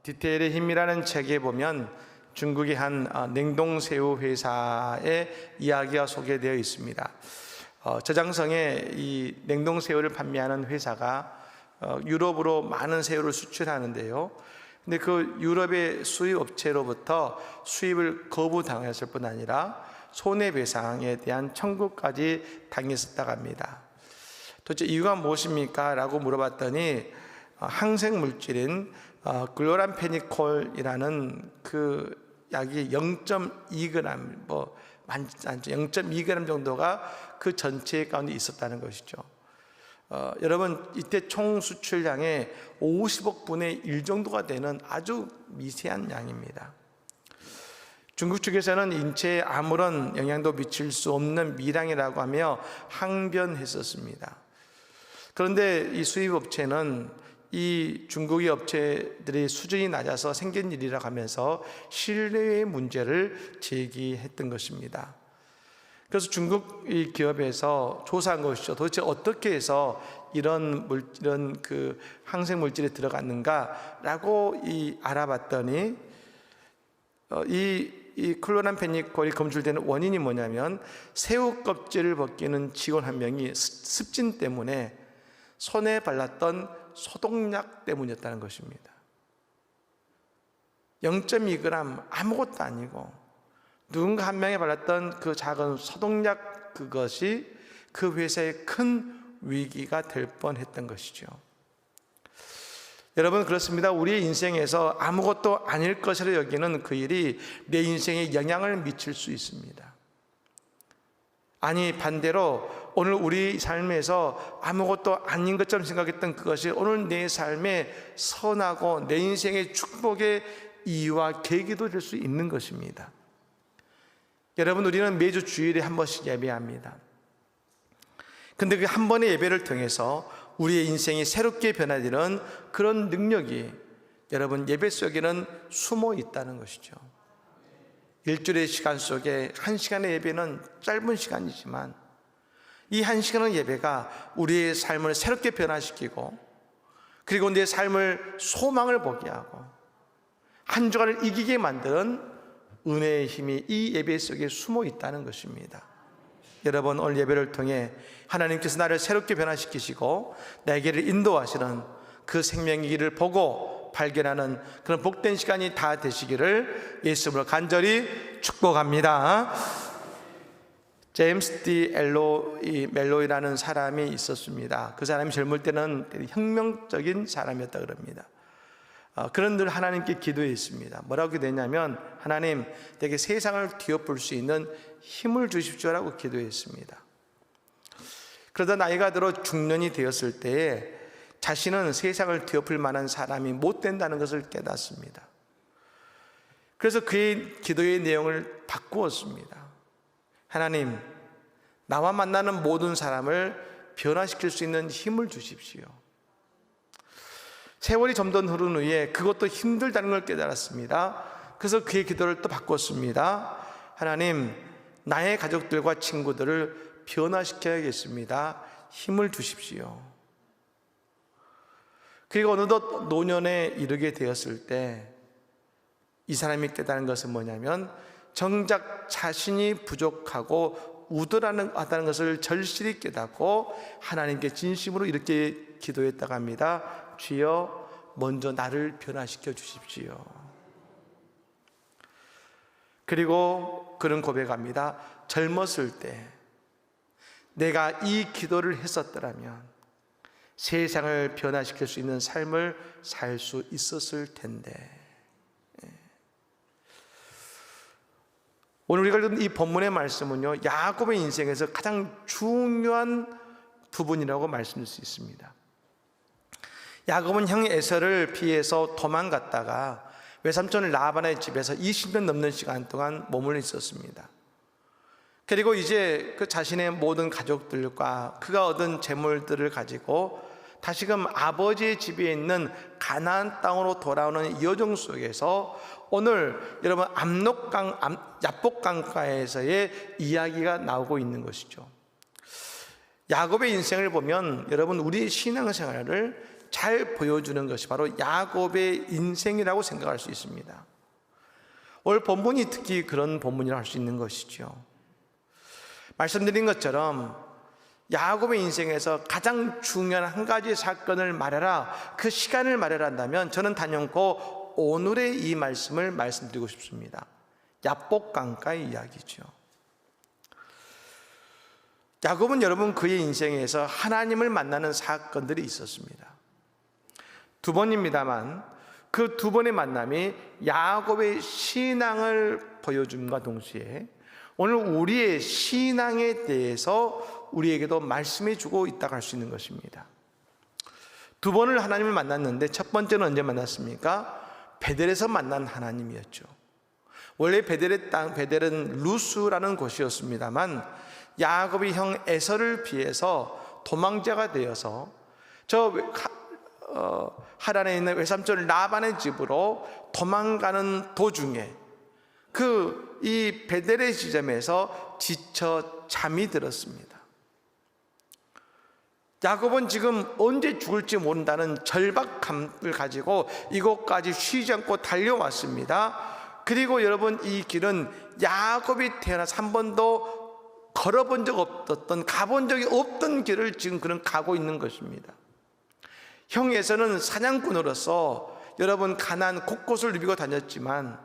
디테일의 힘이라는 책에 보면 중국의 한 냉동새우 회사의 이야기가 소개되어 있습니다. 저장성에 이 냉동새우를 판매하는 회사가 유럽으로 많은 새우를 수출하는데요. 근데 그 유럽의 수입 업체로부터 수입을 거부당했을 뿐 아니라 손해배상에 대한 청구까지 당했었다고 합니다. 도대체 이유가 무엇입니까? 라고 물어봤더니 항생물질인 클로람페니콜이라는 그 약이 0.2g, 많지 않죠. 0.2g 정도가 그 전체 가운데 있었다는 것이죠. 여러분, 이때 총 수출량의 50억 분의 1 정도가 되는 아주 미세한 양입니다. 중국 측에서는 인체에 아무런 영향도 미칠 수 없는 미량이라고 하며 항변했었습니다. 그런데 이 수입업체는 이 중국의 업체들이 수준이 낮아서 생긴 일이라고 하면서 신뢰의 문제를 제기했던 것입니다. 그래서 중국 이 기업에서 조사한 것이죠. 도대체 어떻게 해서 이런 그 항생 물질이 들어갔는가라고 알아봤더니 이 클로람페니콜이 검출되는 원인이 뭐냐면 새우 껍질을 벗기는 직원 한 명이 습진 때문에 손에 발랐던 소독약 때문이었다는 것입니다. 0.2g 아무것도 아니고 누군가 한 명이 발랐던 그 작은 소독약, 그것이 그 회사의 큰 위기가 될 뻔했던 것이죠. 여러분, 그렇습니다. 우리의 인생에서 아무것도 아닐 것이라 여기는 그 일이 내 인생에 영향을 미칠 수 있습니다. 아니, 반대로 오늘 우리 삶에서 아무것도 아닌 것처럼 생각했던 그것이 오늘 내 삶에 선하고 내 인생의 축복의 이유와 계기도 될 수 있는 것입니다. 여러분, 우리는 매주 주일에 한 번씩 예배합니다. 근데 그 한 번의 예배를 통해서 우리의 인생이 새롭게 변화되는 그런 능력이 여러분 예배 속에는 숨어 있다는 것이죠. 일주일의 시간 속에 1시간의 예배는 짧은 시간이지만 이 1시간의 예배가 우리의 삶을 새롭게 변화시키고 그리고 내 삶을 소망을 보게 하고 한 주간을 이기게 만드는 은혜의 힘이 이 예배 속에 숨어 있다는 것입니다. 여러분, 오늘 예배를 통해 하나님께서 나를 새롭게 변화시키시고 내게를 인도하시는 그 생명의 길을 보고 발견하는 그런 복된 시간이 다 되시기를 예수님으로 간절히 축복합니다. 제임스 D 멜로이라는 사람이 있었습니다. 그 사람이 젊을 때는 혁명적인 사람이었다 그럽니다. 그런 늘 하나님께 기도했습니다. 뭐라고 기도했냐면 하나님, 내게 세상을 뒤엎을 수 있는 힘을 주십시오라고 기도했습니다. 그러다 나이가 들어 중년이 되었을 때에 자신은 세상을 뒤엎을 만한 사람이 못 된다는 것을 깨닫습니다. 그래서 그의 기도의 내용을 바꾸었습니다. 하나님, 나와 만나는 모든 사람을 변화시킬 수 있는 힘을 주십시오. 세월이 점점 흐른 후에 그것도 힘들다는 걸 깨달았습니다. 그래서 그의 기도를 또 바꿨습니다. 하나님, 나의 가족들과 친구들을 변화시켜야겠습니다. 힘을 주십시오. 그리고 어느덧 노년에 이르게 되었을 때 이 사람이 깨달은 것은 뭐냐면 정작 자신이 부족하고 우월하다는 것을 절실히 깨닫고 하나님께 진심으로 이렇게 기도했다고 합니다. 주여, 먼저 나를 변화시켜 주십시오. 그리고 그런 고백합니다. 젊었을 때 내가 이 기도를 했었더라면 세상을 변화시킬 수 있는 삶을 살 수 있었을 텐데. 오늘 우리가 읽은 이 본문의 말씀은요, 야곱의 인생에서 가장 중요한 부분이라고 말씀드릴 수 있습니다. 야곱은 형 에서를 피해서 도망갔다가 외삼촌 라반의 집에서 20년 넘는 시간 동안 머물러 있었습니다. 그리고 이제 그 자신의 모든 가족들과 그가 얻은 재물들을 가지고 다시금 아버지의 집에 있는 가나안 땅으로 돌아오는 여정 속에서 오늘 여러분 야복강가에서의 이야기가 나오고 있는 것이죠. 야곱의 인생을 보면 여러분 우리의 신앙생활을 잘 보여주는 것이 바로 야곱의 인생이라고 생각할 수 있습니다. 오늘 본문이 특히 그런 본문이라고 할 수 있는 것이죠. 말씀드린 것처럼 야곱의 인생에서 가장 중요한 한 가지 사건을 말해라, 그 시간을 말해라 한다면 저는 단연코 오늘의 이 말씀을 말씀드리고 싶습니다. 야복강가의 이야기죠. 야곱은 여러분 그의 인생에서 하나님을 만나는 사건들이 있었습니다. 두 번입니다만 그 두 번의 만남이 야곱의 신앙을 보여줌과 동시에 오늘 우리의 신앙에 대해서 우리에게도 말씀해 주고 있다고 할 수 있는 것입니다. 두 번을 하나님을 만났는데 첫 번째는 언제 만났습니까? 베델에서 만난 하나님이었죠. 원래 베델의 땅, 베델은 루스라는 곳이었습니다만 야곱이 형 에서를 피해서 도망자가 되어서 하란에 있는 외삼촌 라반의 집으로 도망가는 도중에 이 베델의 지점에서 지쳐 잠이 들었습니다. 야곱은 지금 언제 죽을지 모른다는 절박감을 가지고 이곳까지 쉬지 않고 달려왔습니다. 그리고 여러분 이 길은 야곱이 태어나서 한 번도 걸어본 적 없었던, 가본 적이 없던 길을 지금 그는 가고 있는 것입니다. 형에서는 사냥꾼으로서 여러분 가나안 곳곳을 누비고 다녔지만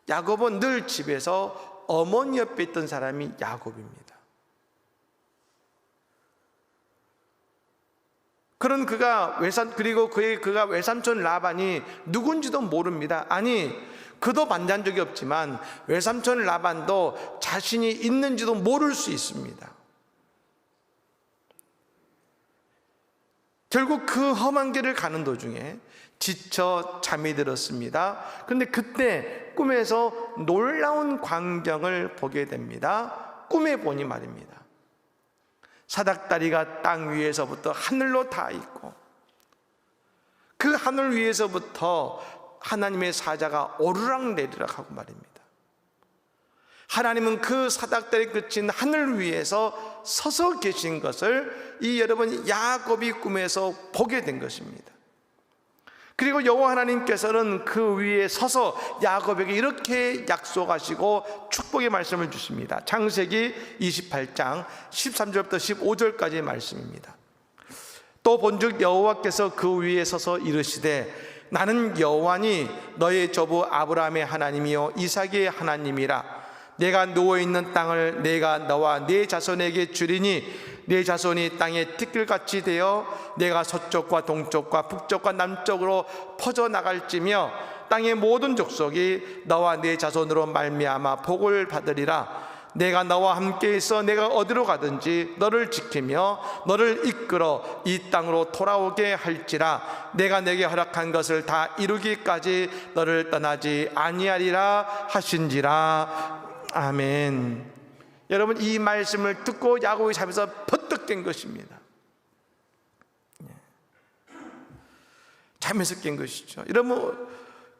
야곱은 늘 집에서 어머니 옆에 있던 사람이 야곱입니다. 그런 그가 외삼촌 라반이 누군지도 모릅니다. 아니 그도 만난 적이 없지만 외삼촌 라반도 자신이 있는지도 모를 수 있습니다. 결국 그 험한 길을 가는 도중에 지쳐 잠이 들었습니다. 그런데 그때 꿈에서 놀라운 광경을 보게 됩니다. 꿈에 보니 말입니다, 사닥다리가 땅 위에서부터 하늘로 닿아 있고 그 하늘 위에서부터 하나님의 사자가 오르락내리락 하고 말입니다. 하나님은 그 사닥다리 끝인 하늘 위에서 서서 계신 것을 여러분 야곱이 꿈에서 보게 된 것입니다. 그리고 여호와 하나님께서는 그 위에 서서 야곱에게 이렇게 약속하시고 축복의 말씀을 주십니다. 창세기 28장 13절부터 15절까지의 말씀입니다. 또 본즉 여호와께서 그 위에 서서 이르시되 나는 여호와니 너의 조부 아브라함의 하나님이요 이삭의 하나님이라. 내가 누워있는 땅을 내가 너와 네 자손에게 주리니 네 자손이 땅에 티끌같이 되어 내가 서쪽과 동쪽과 북쪽과 남쪽으로 퍼져나갈지며 땅의 모든 족속이 너와 네 자손으로 말미암아 복을 받으리라. 내가 너와 함께 있어 내가 어디로 가든지 너를 지키며 너를 이끌어 이 땅으로 돌아오게 할지라. 내가 내게 허락한 것을 다 이루기까지 너를 떠나지 아니하리라 하신지라. 아멘. 여러분 이 말씀을 듣고 야곱이 잠에서 퍼뜩 깬 것입니다. 잠에서 깬 것이죠. 여러분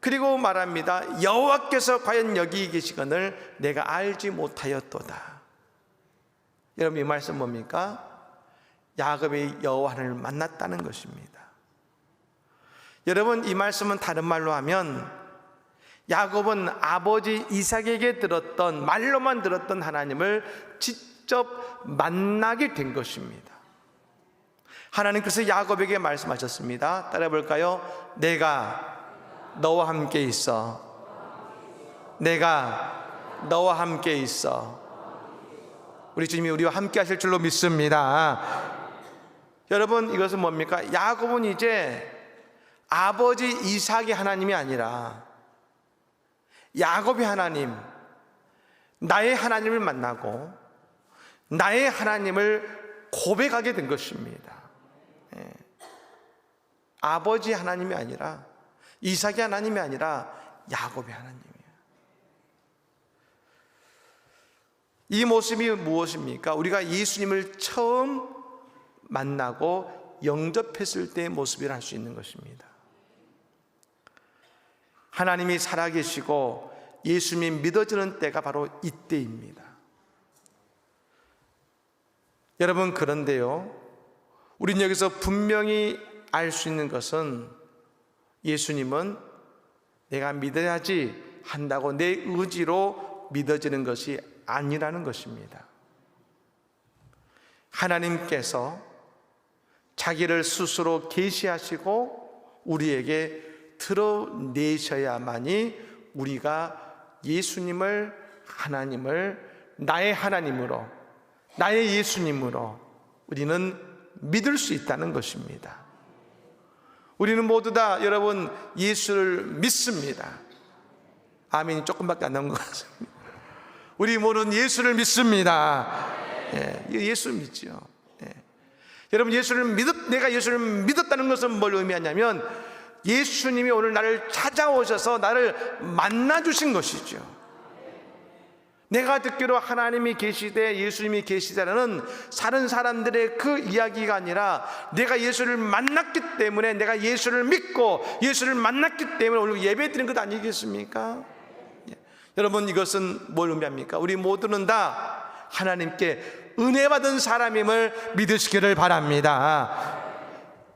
그리고 말합니다. 여호와께서 과연 여기 계시거늘 내가 알지 못하였도다. 여러분 이 말씀 뭡니까? 야곱이 여호와를 만났다는 것입니다. 여러분 이 말씀은 다른 말로 하면 야곱은 아버지 이삭에게 들었던, 말로만 들었던 하나님을 직접 만나게 된 것입니다. 하나님께서 야곱에게 말씀하셨습니다. 따라해 볼까요? 내가 너와 함께 있어. 내가 너와 함께 있어. 우리 주님이 우리와 함께 하실 줄로 믿습니다. 여러분 이것은 뭡니까? 야곱은 이제 아버지 이삭의 하나님이 아니라 야곱의 하나님, 나의 하나님을 만나고 나의 하나님을 고백하게 된 것입니다. 아버지 하나님이 아니라 이삭의 하나님이 아니라 야곱의 하나님이에요. 이 모습이 무엇입니까? 우리가 예수님을 처음 만나고 영접했을 때의 모습이라 할 수 있는 것입니다. 하나님이 살아계시고 예수님이 믿어지는 때가 바로 이때입니다. 여러분 그런데요, 우린 여기서 분명히 알 수 있는 것은 예수님은 내가 믿어야지 한다고 내 의지로 믿어지는 것이 아니라는 것입니다. 하나님께서 자기를 스스로 계시하시고 우리에게 드러내셔야만이 우리가 예수님을, 하나님을 나의 하나님으로, 나의 예수님으로 우리는 믿을 수 있다는 것입니다. 우리는 모두 다 여러분 예수를 믿습니다. 아멘이 조금밖에 안 나온 것 같습니다. 우리 모두는 예수를 믿습니다. 예수를 믿죠. 여러분 내가 예수를 믿었다는 것은 뭘 의미하냐면 예수님이 오늘 나를 찾아오셔서 나를 만나주신 것이죠. 내가 듣기로 하나님이 계시되 예수님이 계시다는 사는 사람들의 그 이야기가 아니라 내가 예수를 만났기 때문에, 내가 예수를 믿고 예수를 만났기 때문에 오늘 예배 드리는 것 아니겠습니까? 여러분, 이것은 뭘 의미합니까? 우리 모두는 다 하나님께 은혜 받은 사람임을 믿으시기를 바랍니다.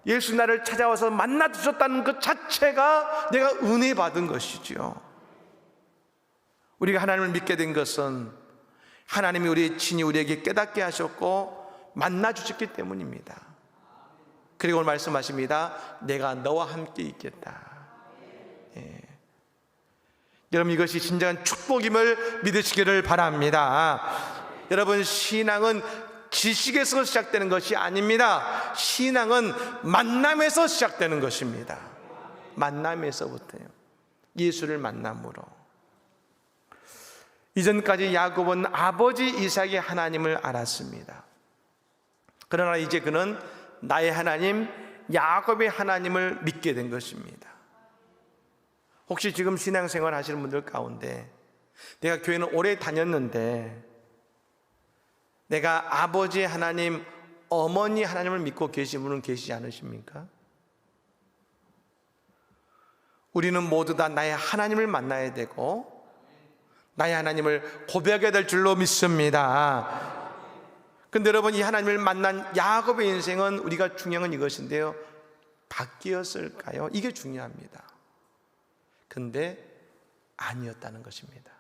예수 나를 찾아와서 만나 주셨다는 것 자체가 내가 은혜 받은 것이죠. 우리가 하나님을 믿게 된 것은 하나님이 우리의 친히 우리에게 깨닫게 하셨고 만나 주셨기 때문입니다. 그리고 오늘 말씀하십니다. 내가 너와 함께 있겠다. 여러분, 이것이 진정한 축복임을 믿으시기를 바랍니다. 여러분, 신앙은 지식에서 시작되는 것이 아닙니다. 신앙은 만남에서 시작되는 것입니다. 만남에서부터요. 예수를 만남으로. 이전까지 야곱은 아버지 이삭의 하나님을 알았습니다. 그러나 이제 그는 나의 하나님 야곱의 하나님을 믿게 된 것입니다. 혹시 지금 신앙생활 하시는 분들 가운데 내가 교회는 오래 다녔는데 내가 아버지의 하나님, 어머니 하나님을 믿고 계신 분은 계시지 않으십니까? 우리는 모두 다 나의 하나님을 만나야 되고 나의 하나님을 고백해야 될 줄로 믿습니다. 그런데 여러분, 이 하나님을 만난 야곱의 인생은 우리가 중요한 건 이것인데요, 바뀌었을까요? 이게 중요합니다. 근데 아니었다는 것입니다.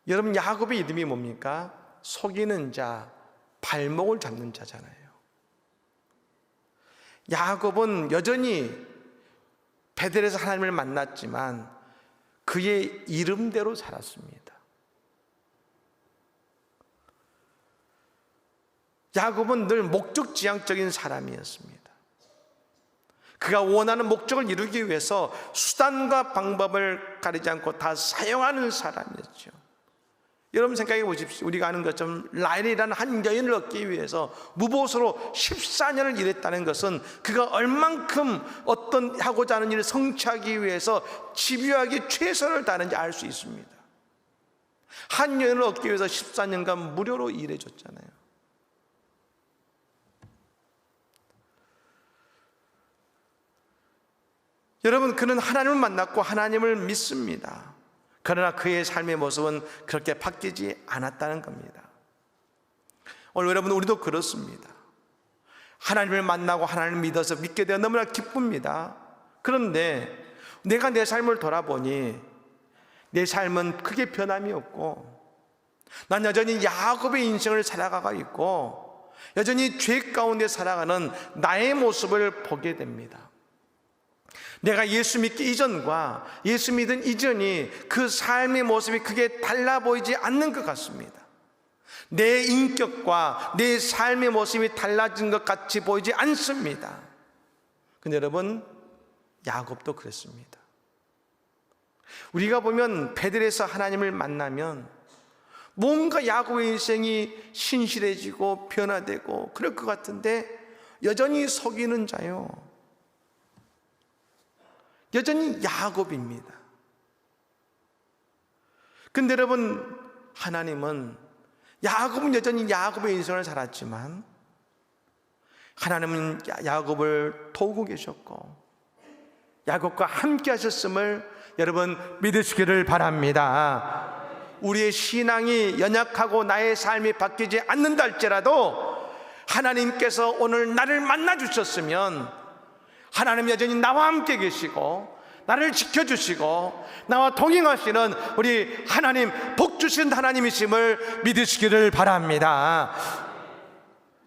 여러분, 야곱의 이름이 뭡니까? 속이는 자, 발목을 잡는 자잖아요. 야곱은 여전히 베델에서 하나님을 만났지만 그의 이름대로 살았습니다. 야곱은 늘 목적지향적인 사람이었습니다. 그가 원하는 목적을 이루기 위해서 수단과 방법을 가리지 않고 다 사용하는 사람이었죠. 여러분 생각해 보십시오. 우리가 아는 것처럼 라헬이라는 한 여인을 얻기 위해서 무보수로 14년을 일했다는 것은 그가 얼만큼 어떤 하고자 하는 일을 성취하기 위해서 집요하게 최선을 다하는지 알 수 있습니다. 한 여인을 얻기 위해서 14년간 무료로 일해줬잖아요. 여러분, 그는 하나님을 만났고 하나님을 믿습니다. 그러나 그의 삶의 모습은 그렇게 바뀌지 않았다는 겁니다. 오늘 여러분, 우리도 그렇습니다. 하나님을 만나고 하나님을 믿어서 믿게 되어 너무나 기쁩니다. 그런데 내가 내 삶을 돌아보니 내 삶은 크게 변함이 없고 난 여전히 야곱의 인생을 살아가고 있고 여전히 죄 가운데 살아가는 나의 모습을 보게 됩니다. 내가 예수 믿기 이전과 예수 믿은 이전이 그 삶의 모습이 크게 달라 보이지 않는 것 같습니다. 내 인격과 내 삶의 모습이 달라진 것 같이 보이지 않습니다. 근데 여러분, 야곱도 그랬습니다. 우리가 보면 베델에서 하나님을 만나면 뭔가 야곱의 인생이 신실해지고 변화되고 그럴 것 같은데 여전히 속이는 자요, 여전히 야곱입니다. 근데 여러분, 하나님은 야곱은 여전히 야곱의 인생을 살았지만 하나님은 야곱을 도우고 계셨고 야곱과 함께 하셨음을 여러분 믿으시기를 바랍니다. 우리의 신앙이 연약하고 나의 삶이 바뀌지 않는다 할지라도 하나님께서 오늘 나를 만나 주셨으면 하나님 여전히 나와 함께 계시고 나를 지켜주시고 나와 동행하시는 우리 하나님, 복 주신 하나님이심을 믿으시기를 바랍니다.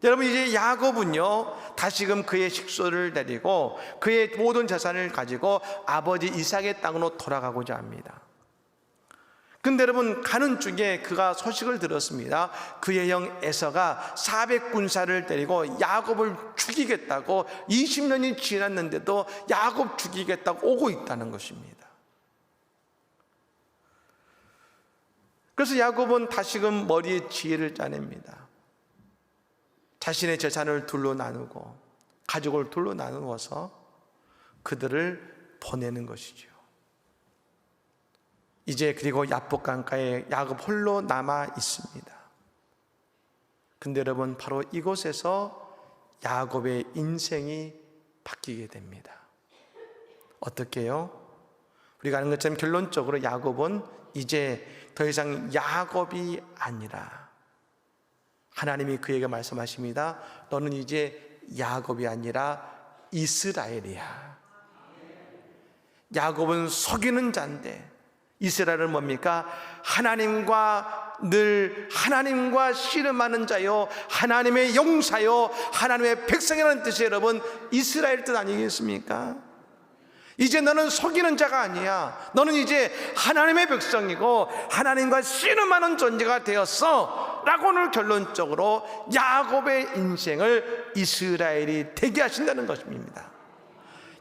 여러분, 이제 야곱은요 다시금 그의 식소를 데리고 그의 모든 재산을 가지고 아버지 이삭의 땅으로 돌아가고자 합니다. 근데 여러분, 가는 중에 그가 소식을 들었습니다. 그의 형 에서가 400군사를 데리고 야곱을 죽이겠다고, 20년이 지났는데도 야곱 죽이겠다고 오고 있다는 것입니다. 그래서 야곱은 다시금 머리에 지혜를 짜냅니다. 자신의 재산을 둘로 나누고 가족을 둘로 나누어서 그들을 보내는 것이죠. 이제 그리고 야복 강가에 야곱 홀로 남아 있습니다. 근데 여러분, 바로 이곳에서 야곱의 인생이 바뀌게 됩니다. 어떻게요? 우리가 아는 것처럼 결론적으로 야곱은 이제 더 이상 야곱이 아니라 하나님이 그에게 말씀하십니다. 너는 이제 야곱이 아니라 이스라엘이야. 야곱은 속이는 자인데 이스라엘은 뭡니까? 하나님과 씨름하는 자요, 하나님의 용사요, 하나님의 백성이라는 뜻이 여러분 이스라엘 뜻 아니겠습니까? 이제 너는 속이는 자가 아니야. 너는 이제 하나님의 백성이고 하나님과 씨름하는 존재가 되었어 라고 오늘 결론적으로 야곱의 인생을 이스라엘이 되게 하신다는 것입니다.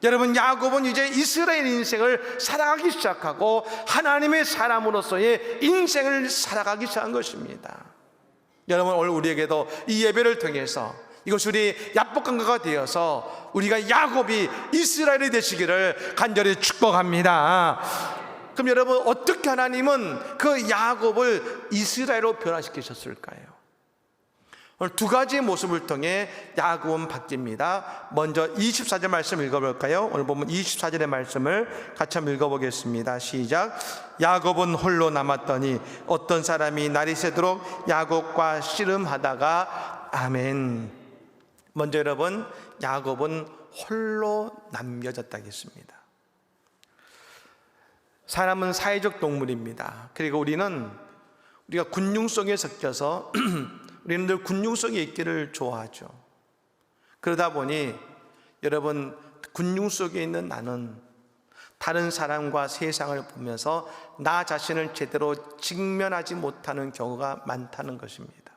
여러분, 야곱은 이제 이스라엘 인생을 살아가기 시작하고 하나님의 사람으로서의 인생을 살아가기 시작한 것입니다. 여러분, 오늘 우리에게도 이 예배를 통해서 이것이 우리 야복강가가 되어서 우리가 야곱이 이스라엘이 되시기를 간절히 축복합니다. 그럼 여러분, 어떻게 하나님은 그 야곱을 이스라엘로 변화시키셨을까요? 오늘 두 가지의 모습을 통해 야곱은 바뀝니다. 먼저 24절 말씀 읽어볼까요? 오늘 보면 24절의 말씀을 같이 한번 읽어보겠습니다. 시작. 야곱은 홀로 남았더니 어떤 사람이 날이 새도록 야곱과 씨름하다가. 아멘. 먼저 여러분, 야곱은 홀로 남겨졌다겠습니다. 사람은 사회적 동물입니다. 그리고 우리가 군중 속에 섞여서 우리는 늘 군중 속에 있기를 좋아하죠. 그러다 보니 여러분, 군중 속에 있는 나는 다른 사람과 세상을 보면서 나 자신을 제대로 직면하지 못하는 경우가 많다는 것입니다.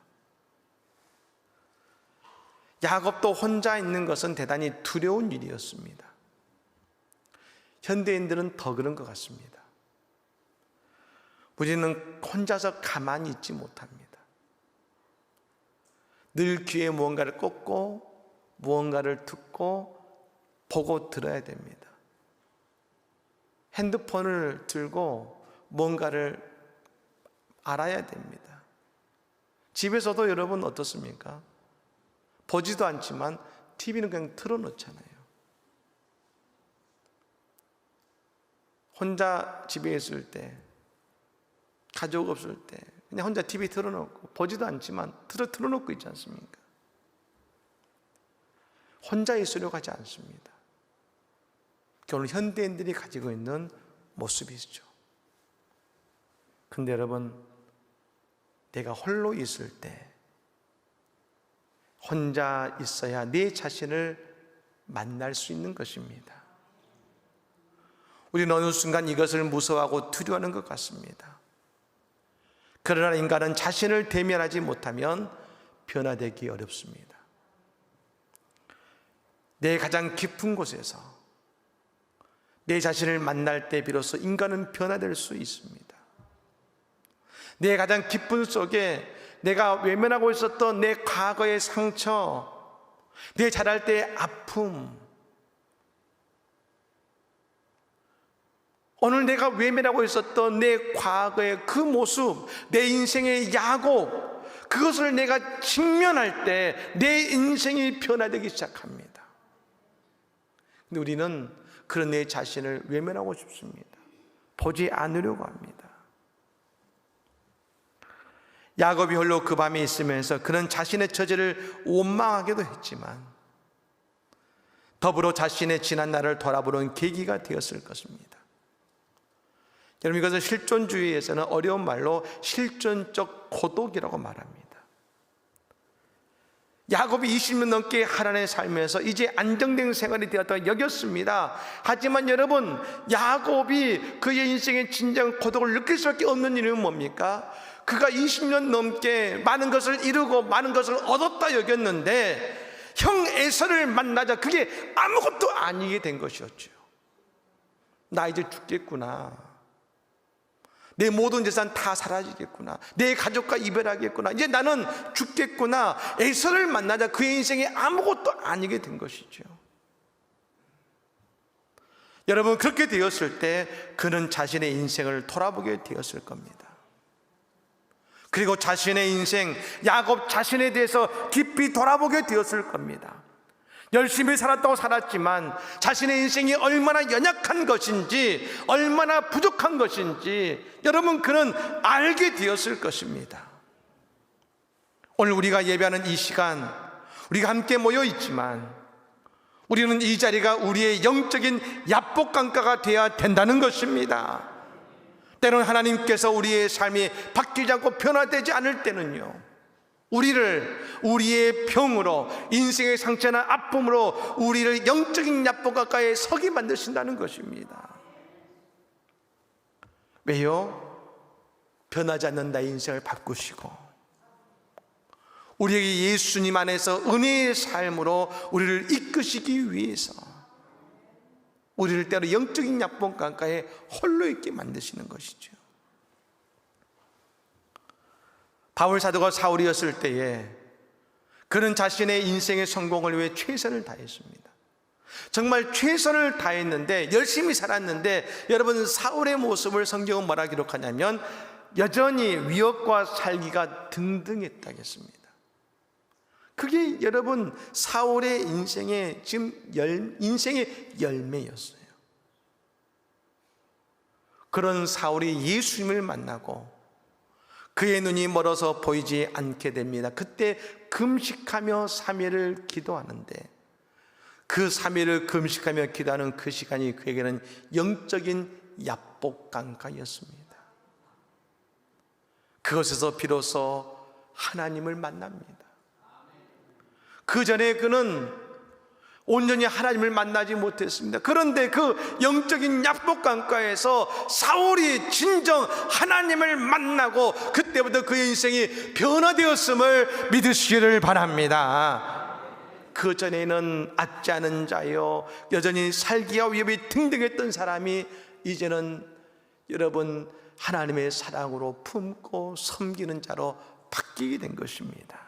야곱도 혼자 있는 것은 대단히 두려운 일이었습니다. 현대인들은 더 그런 것 같습니다. 우리는 혼자서 가만히 있지 못합니다. 늘 귀에 무언가를 꽂고 무언가를 듣고 보고 들어야 됩니다. 핸드폰을 들고 뭔가를 알아야 됩니다. 집에서도 여러분 어떻습니까? 보지도 않지만 TV는 그냥 틀어놓잖아요. 혼자 집에 있을 때, 가족 없을 때 그냥 혼자 TV 틀어놓고 보지도 않지만 틀어놓고 있지 않습니까? 혼자 있으려고 하지 않습니다. 오늘 현대인들이 가지고 있는 모습이죠. 근데 여러분, 내가 홀로 있을 때 혼자 있어야 내 자신을 만날 수 있는 것입니다. 우리는 어느 순간 이것을 무서워하고 두려워하는 것 같습니다. 그러나 인간은 자신을 대면하지 못하면 변화되기 어렵습니다. 내 가장 깊은 곳에서 내 자신을 만날 때 비로소 인간은 변화될 수 있습니다. 내 가장 깊은 속에 내가 외면하고 있었던 내 과거의 상처, 내 자랄 때의 아픔, 오늘 내가 외면하고 있었던 내 과거의 그 모습, 내 인생의 야곱, 그것을 내가 직면할 때 내 인생이 변화되기 시작합니다. 근데 우리는 그런 내 자신을 외면하고 싶습니다. 보지 않으려고 합니다. 야곱이 홀로 그 밤에 있으면서 그는 자신의 처지를 원망하기도 했지만 더불어 자신의 지난 날을 돌아보는 계기가 되었을 것입니다. 여러분, 이것은 실존주의에서는 어려운 말로 실존적 고독이라고 말합니다. 야곱이 20년 넘게 하란에 살면서 이제 안정된 생활이 되었다고 여겼습니다. 하지만 여러분, 야곱이 그의 인생의 진정 고독을 느낄 수밖에 없는 이유는 뭡니까? 그가 20년 넘게 많은 것을 이루고 많은 것을 얻었다 여겼는데 형 에서를 만나자 그게 아무것도 아니게 된 것이었죠. 나 이제 죽겠구나. 내 모든 재산 다 사라지겠구나. 내 가족과 이별하겠구나. 이제 나는 죽겠구나. 에서를 만나자 그의 인생에 아무것도 아니게 된 것이죠. 여러분, 그렇게 되었을 때 그는 자신의 인생을 돌아보게 되었을 겁니다. 그리고 자신의 인생, 야곱 자신에 대해서 깊이 돌아보게 되었을 겁니다. 열심히 살았다고 살았지만 자신의 인생이 얼마나 연약한 것인지, 얼마나 부족한 것인지 여러분, 그는 알게 되었을 것입니다. 오늘 우리가 예배하는 이 시간, 우리가 함께 모여 있지만 우리는 이 자리가 우리의 영적인 야복강가가 되어야 된다는 것입니다. 때로는 하나님께서 우리의 삶이 바뀌지 않고 변화되지 않을 때는요, 우리를 우리의 병으로, 인생의 상처나 아픔으로 우리를 영적인 야복강가에 서게 만드신다는 것입니다. 왜요? 변하지 않는 나의 인생을 바꾸시고 우리에게 예수님 안에서 은혜의 삶으로 우리를 이끄시기 위해서 우리를 때로 영적인 야복강가에 홀로 있게 만드시는 것이죠. 바울 사도가 사울이었을 때에 그는 자신의 인생의 성공을 위해 최선을 다했습니다. 정말 최선을 다했는데, 열심히 살았는데, 여러분, 사울의 모습을 성경은 뭐라 기록하냐면 여전히 위협과 살기가 등등했다겠습니다. 그게 여러분 사울의 인생의 지금 인생의 열매였어요. 그런 사울이 예수님을 만나고 그의 눈이 멀어서 보이지 않게 됩니다. 그때 금식하며 3일을 기도하는데 그 3일을 금식하며 기도하는 그 시간이 그에게는 영적인 야복강가였습니다. 그것에서 비로소 하나님을 만납니다. 그 전에 그는 온전히 하나님을 만나지 못했습니다. 그런데 그 영적인 야복강가에서 사울이 진정 하나님을 만나고 그때부터 그의 인생이 변화되었음을 믿으시기를 바랍니다. 그 전에는 악지 않은 자요, 여전히 살기와 위협이 등등했던 사람이 이제는 여러분 하나님의 사랑으로 품고 섬기는 자로 바뀌게 된 것입니다.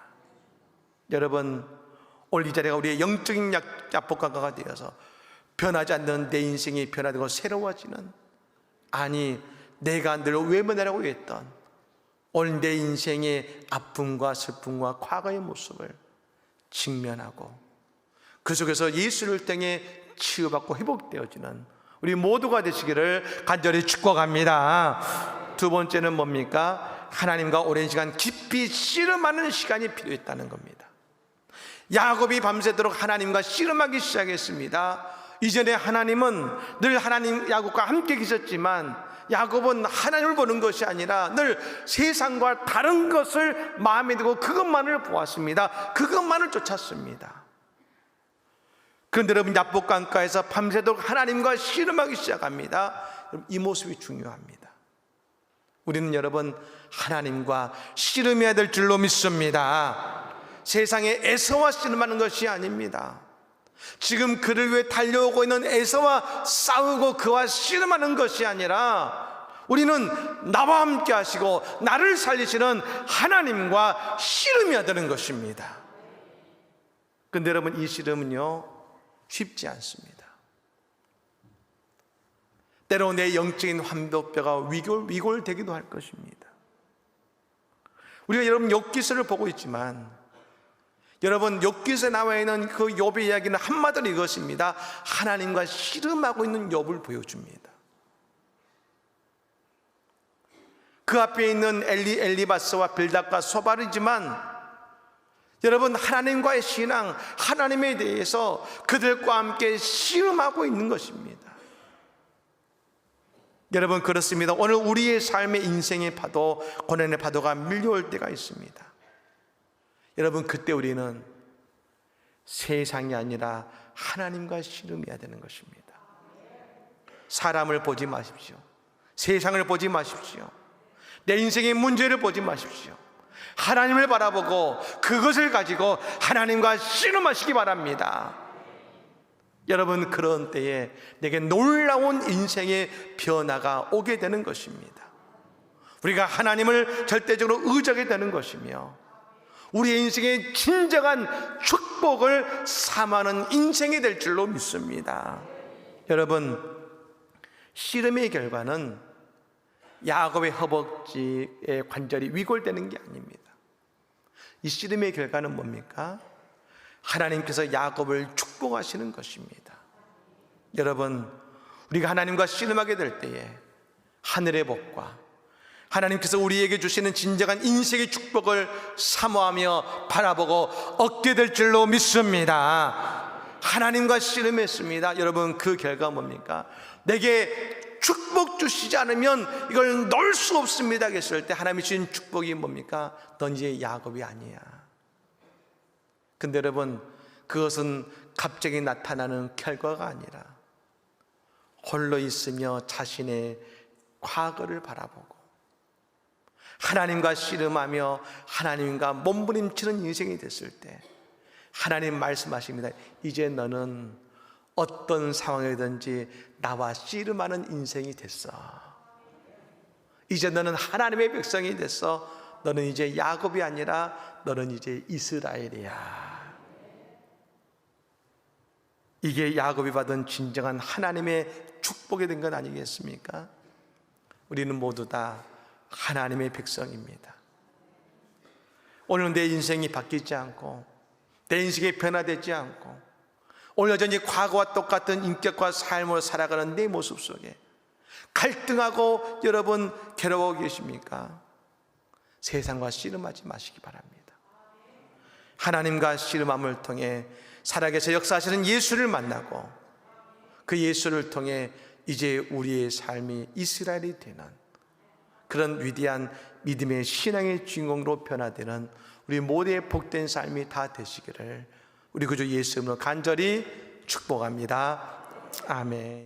여러분, 오늘 이 자리가 우리의 영적인 야복강가가 되어서 변하지 않는 내 인생이 변화되고 새로워지는, 아니 내가 늘 외면하려고 했던 오늘 내 인생의 아픔과 슬픔과 과거의 모습을 직면하고 그 속에서 예수를 통해 치유받고 회복되어지는 우리 모두가 되시기를 간절히 축복합니다. 두 번째는 뭡니까? 하나님과 오랜 시간 깊이 씨름하는 시간이 필요했다는 겁니다. 야곱이 밤새도록 하나님과 씨름하기 시작했습니다. 이전에 하나님은 늘 하나님 야곱과 함께 계셨지만 야곱은 하나님을 보는 것이 아니라 늘 세상과 다른 것을 마음에 두고 그것만을 보았습니다. 그것만을 쫓았습니다. 그런데 여러분, 야복강가에서 밤새도록 하나님과 씨름하기 시작합니다. 이 모습이 중요합니다. 우리는 여러분 하나님과 씨름해야 될 줄로 믿습니다. 세상에 에서와 씨름하는 것이 아닙니다. 지금 그를 위해 달려오고 있는 에서와 싸우고 그와 씨름하는 것이 아니라 우리는 나와 함께 하시고 나를 살리시는 하나님과 씨름해야 되는 것입니다. 그런데 여러분, 이 씨름은요 쉽지 않습니다. 때로 내 영적인 환도뼈가 위골되기도 할 것입니다. 우리가 여러분 욥기서를 보고 있지만 여러분 욥기서에 나와 있는 그 욥의 이야기는 한마디로 이것입니다. 하나님과 씨름하고 있는 욥을 보여줍니다. 그 앞에 있는 엘리바스와 빌닷과 소발이지만 여러분, 하나님과의 신앙, 하나님에 대해서 그들과 함께 씨름하고 있는 것입니다. 여러분, 그렇습니다. 오늘 우리의 삶의 인생의 파도, 고난의 파도가 밀려올 때가 있습니다. 여러분, 그때 우리는 세상이 아니라 하나님과 씨름해야 되는 것입니다. 사람을 보지 마십시오. 세상을 보지 마십시오. 내 인생의 문제를 보지 마십시오. 하나님을 바라보고 그것을 가지고 하나님과 씨름하시기 바랍니다. 여러분, 그런 때에 내게 놀라운 인생의 변화가 오게 되는 것입니다. 우리가 하나님을 절대적으로 의지하게 되는 것이며 우리의 인생의 진정한 축복을 삼하는 인생이 될 줄로 믿습니다. 여러분, 씨름의 결과는 야곱의 허벅지의 관절이 위골되는 게 아닙니다. 이 씨름의 결과는 뭡니까? 하나님께서 야곱을 축복하시는 것입니다. 여러분, 우리가 하나님과 씨름하게 될 때에 하늘의 복과 하나님께서 우리에게 주시는 진정한 인생의 축복을 사모하며 바라보고 얻게 될 줄로 믿습니다. 하나님과 씨름했습니다. 여러분, 그 결과 뭡니까? 내게 축복 주시지 않으면 이걸 놓을 수 없습니다 했을 때 하나님이 주신 축복이 뭡니까? 넌 이제 야곱이 아니야. 근데 여러분, 그것은 갑자기 나타나는 결과가 아니라 홀로 있으며 자신의 과거를 바라보고 하나님과 씨름하며 하나님과 몸부림치는 인생이 됐을 때 하나님 말씀하십니다. 이제 너는 어떤 상황이든지 나와 씨름하는 인생이 됐어. 이제 너는 하나님의 백성이 됐어. 너는 이제 야곱이 아니라 너는 이제 이스라엘이야. 이게 야곱이 받은 진정한 하나님의 축복이 된 건 아니겠습니까? 우리는 모두 다 하나님의 백성입니다. 오늘 내 인생이 바뀌지 않고 내 인생이 변화되지 않고 오늘 여전히 과거와 똑같은 인격과 삶을 살아가는 내 모습 속에 갈등하고 여러분 괴로워 계십니까? 세상과 씨름하지 마시기 바랍니다. 하나님과 씨름함을 통해 살아계셔 역사하시는 예수를 만나고 그 예수를 통해 이제 우리의 삶이 이스라엘이 되는 그런 위대한 믿음의 신앙의 주인공으로 변화되는 우리 모두의 복된 삶이 다 되시기를 우리 구주 예수 이름으로 간절히 축복합니다. 아멘.